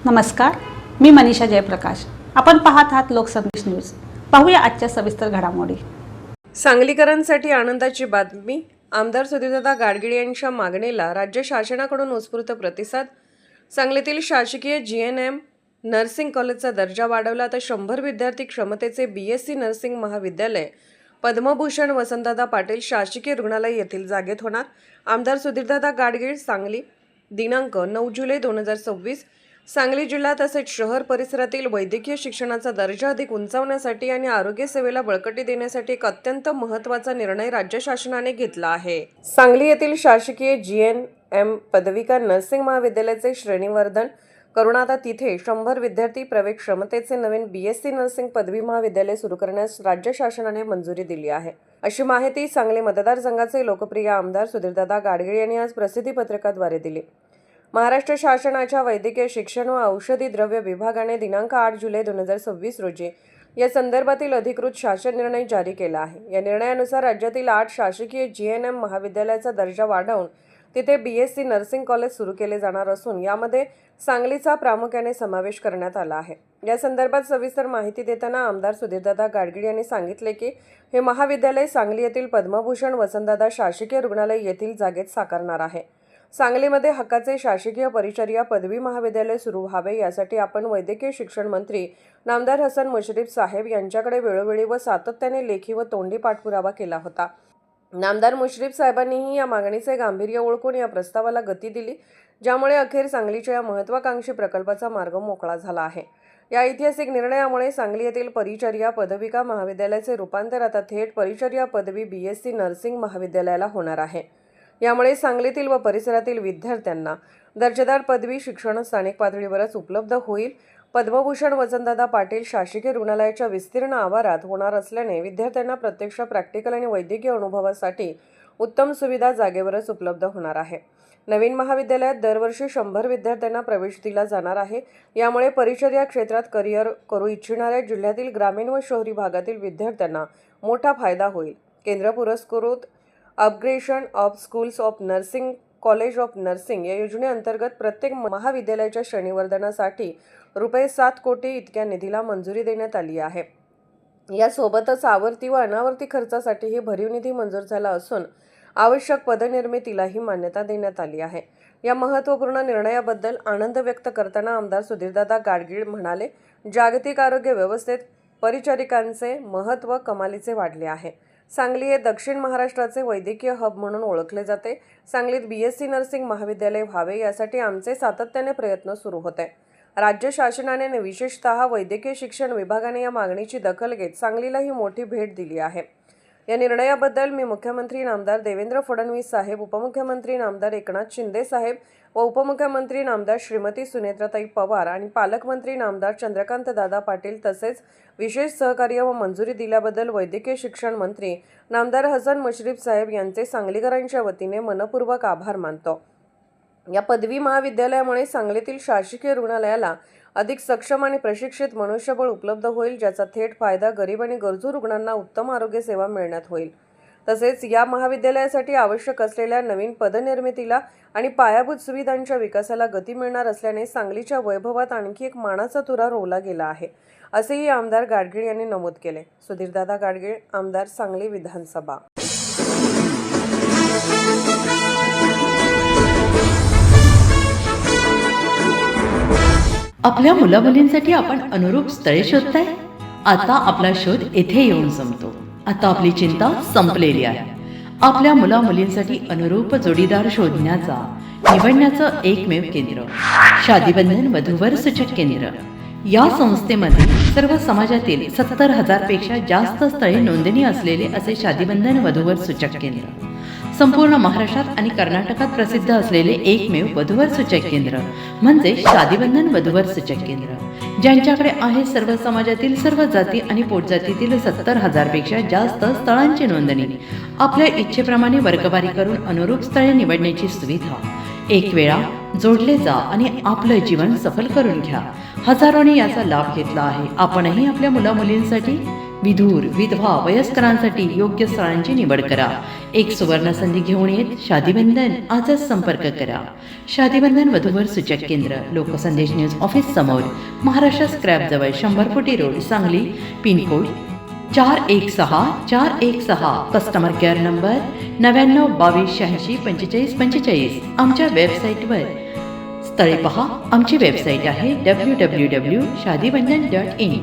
नमस्कार, मी मनीषा जयप्रकाश. आपण पाहत आहात लोकसंदेश न्यूज. पाहूया आजच्या सविस्तर घडामोडी. सांगलीकरांसाठी आनंदाची बातमी. आमदार सुधीरदादा गाडगीळ यांच्या मागणीला राज्य शासनाकडून उत्स्फूर्त प्रतिसाद. सांगलीतील शासकीय GNM नर्सिंग कॉलेजचा दर्जा वाढवला तर 100 विद्यार्थी क्षमतेचे BSc नर्सिंग महाविद्यालय पद्मभूषण वसंतदादा पाटील शासकीय रुग्णालय येथील जागेत होणार. आमदार सुधीरदादा गाडगीळ, सांगली. दिनांक 9 जुलै 2026. सांगली जिल्हा तसेच शहर परिसरातील वैद्यकीय शिक्षणाचा दर्जा अधिक उंचावण्यासाठी आणि आरोग्य सेवेला बळकटी देण्यासाठी एक अत्यंत महत्त्वाचा निर्णय राज्य शासनाने घेतला आहे. सांगली येथील शासकीय GNM पदविका नर्सिंग महाविद्यालयाचे श्रेणीवर्धन करून आता तिथे 100 विद्यार्थी प्रवेश क्षमतेचे नवीन BSc नर्सिंग पदवी महाविद्यालय सुरू करण्यास राज्य शासनाने मंजुरी दिली आहे, अशी माहिती सांगली मतदारसंघाचे लोकप्रिय आमदार सुधीरदादा गाडगीळ यांनी आज प्रसिद्धी पत्रकाद्वारे दिली. महाराष्ट्र शासनाच्या वैद्यकीय शिक्षण व औषधी द्रव्य विभागाने दिनांक 8 जुलै 2026 रोजी या संदर्भातील अधिकृत शासन निर्णय जारी केला आहे. या निर्णयानुसार राज्यातील 8 शासकीय GNM महाविद्यालयाचा दर्जा वाढवून तिथे BSc नर्सिंग कॉलेज सुरू केले जाणार असून यामध्ये सांगलीचा प्रामुख्याने समावेश करण्यात आला आहे. या संदर्भात सविस्तर माहिती देताना आमदार सुधीरदादा गाडगीळ यांनी सांगितले की हे महाविद्यालय सांगली येथील पद्मभूषण वसंतदादा शासकीय रुग्णालय येथील जागेत साकारणार आहे. सांगलीमध्ये हक्काचे शासकीय परिचर्या पदवी महाविद्यालय सुरू व्हावे यासाठी आपण वैद्यकीय शिक्षण मंत्री नामदार हसन मुश्रीफ साहेब यांच्याकडे वेळोवेळी व सातत्याने लेखी व तोंडी पाठपुरावा केला होता. नामदार मुश्रीफ साहेबांनीही या मागणीचे गांभीर्य ओळखून या प्रस्तावाला गती दिली, ज्यामुळे अखेर सांगलीच्या या महत्त्वाकांक्षी प्रकल्पाचा मार्ग मोकळा झाला आहे. या ऐतिहासिक निर्णयामुळे सांगली येथील परिचर्या पदविका महाविद्यालयाचे रूपांतर आता थेट परिचर्या पदवी BSc नर्सिंग महाविद्यालयाला होणार आहे. यामुळे सांगलीतील व परिसरातील विद्यार्थ्यांना दर्जेदार पदवी शिक्षण स्थानिक पातळीवरच उपलब्ध होईल. पद्मभूषण वसंतदादा पाटील शासकीय रुग्णालयाच्या विस्तीर्ण आवारात होणार असल्याने विद्यार्थ्यांना प्रत्यक्ष प्रॅक्टिकल आणि वैद्यकीय अनुभवासाठी उत्तम सुविधा जागेवरच उपलब्ध होणार आहे. नवीन महाविद्यालयात दरवर्षी 100 विद्यार्थ्यांना प्रवेश दिला जाणार आहे. यामुळे परिचर्या क्षेत्रात करिअर करू इच्छिणाऱ्या जिल्ह्यातील ग्रामीण व शहरी भागातील विद्यार्थ्यांना मोठा फायदा होईल. केंद्र पुरस्कृत upgradation of schools of nursing college of nursing या योजनेअंतर्गत प्रत्येक महाविद्यालयाच्या श्रेणीवर्धनासाठी ₹7 कोटी इतक्या निधीला मंजुरी देण्यात आली आहे. यासोबतच आवर्ती व अनावर्ती खर्चासाठीही भरीव निधी मंजूर झाला असून आवश्यक पदनिर्मितीलाही मान्यता देण्यात आली आहे. या महत्त्वपूर्ण निर्णयाबद्दल आनंद व्यक्त करताना आमदार सुधीरदादा गाडगीळ म्हणाले, जागतिक आरोग्य व्यवस्थेत परिचारिकांचे महत्त्व कमालीचे वाढले आहे. सांगली हे दक्षिण महाराष्ट्राचे वैद्यकीय हब म्हणून ओळखले जाते. सांगलीत BSc नर्सिंग महाविद्यालय व्हावे यासाठी आमचे सातत्याने प्रयत्न सुरू होते. राज्य शासनाने विशेषतः वैद्यकीय शिक्षण विभागाने या मागणीची दखल घेत सांगलीला ही मोठी भेट दिली आहे. या निर्णयाबद्दल मी मुख्यमंत्री नामदार देवेंद्र फडणवीस साहेब, उपमुख्यमंत्री नामदार एकनाथ शिंदे साहेब व उपमुख्यमंत्री नामदार श्रीमती सुनेत्राताई पवार आणि पालकमंत्री नामदार चंद्रकांत दादा पाटील तसेच विशेष सहकार्य व मंजुरी दिल्याबद्दल वैद्यकीय शिक्षण मंत्री नामदार हसन मुश्रीफ साहेब यांचे सांगलीकरांच्या वतीने मनपूर्वक आभार मानतो. या पदवी महाविद्यालयामुळे सांगलीतील शासकीय रुग्णालयाला अधिक सक्षम आणि प्रशिक्षित मनुष्यबळ उपलब्ध होईल, ज्याचा थेट फायदा गरीब आणि गरजू रुग्णांना उत्तम आरोग्य सेवा मिळण्यात होईल. तसेच या महाविद्यालयासाठी आवश्यक असलेल्या नवीन पदनिर्मितीला आणि पायाभूत सुविधांच्या विकासाला गती मिळणार असल्याने सांगलीच्या वैभवात आणखी एक मानाचा तुरा रोवला गेला आहे, असेही आमदार गाडगीळ यांनी नमूद केले. सुधीरदादा गाडगीळ, आमदार, सांगली विधानसभा. आपल्या मुलामुलींसाठी आपण अनुरूप स्थळे शोधताय? आता आपला शोध येथे येऊन संपतो. आता आपली चिंता संपलेली आहे. आपल्या मुलामुलींसाठी अनुरूप जोडीदार शोधण्याचा निवडण्याचं एकमेव केंद्र शादीबंधन वधूवर सूचक केंद्र. या संस्थेमध्ये सर्व समाजातील 70,000 पेक्षा जास्त स्थळे नोंदणी असलेले असे शादीबंधन वधूवर सूचक केंद्र. संपूर्ण महाराष्ट्रात आणि कर्नाटकात प्रसिद्ध असलेले एकमेव वधूवर सूचक केंद्र म्हणजे शादीबंधन वधूवर सूचक केंद्र. ज्यांच्याकडे आहे सर्व समाजातील सर्व जाती आणि पोटजातीतील 70,000 पेक्षा जास्त स्थळांची नोंदणी. आपल्या इच्छेप्रमाणे वर्गवारी करून अनुरूप स्थळे निवडण्याची सुविधा. एक वेळा जोडले जा आणि आपलं जीवन सफल करून घ्या. हजारोंनी याचा लाभ घेतला आहे. आपणही आपल्या मुलामुलींसाठी विधूर, विधवा, वयस्करांसाठी योग्य स्थळांची निवड करा. एक सुवर्ण संधी घेऊन येत शादीबंधन आजच संपर्क करा. शादीबंधन वधूवर सूचक केंद्र, लोकसंदेश न्यूज ऑफिस समोर, महाराष्ट्र स्क्रॅप जवळ, 100 फुटी road, Sangli. Pin code 416416. Customer care number 9922864545. आमच्या वेबसाईटवर स्थळे पहा. आमची वेबसाईट आहे www.shadibandhan.in.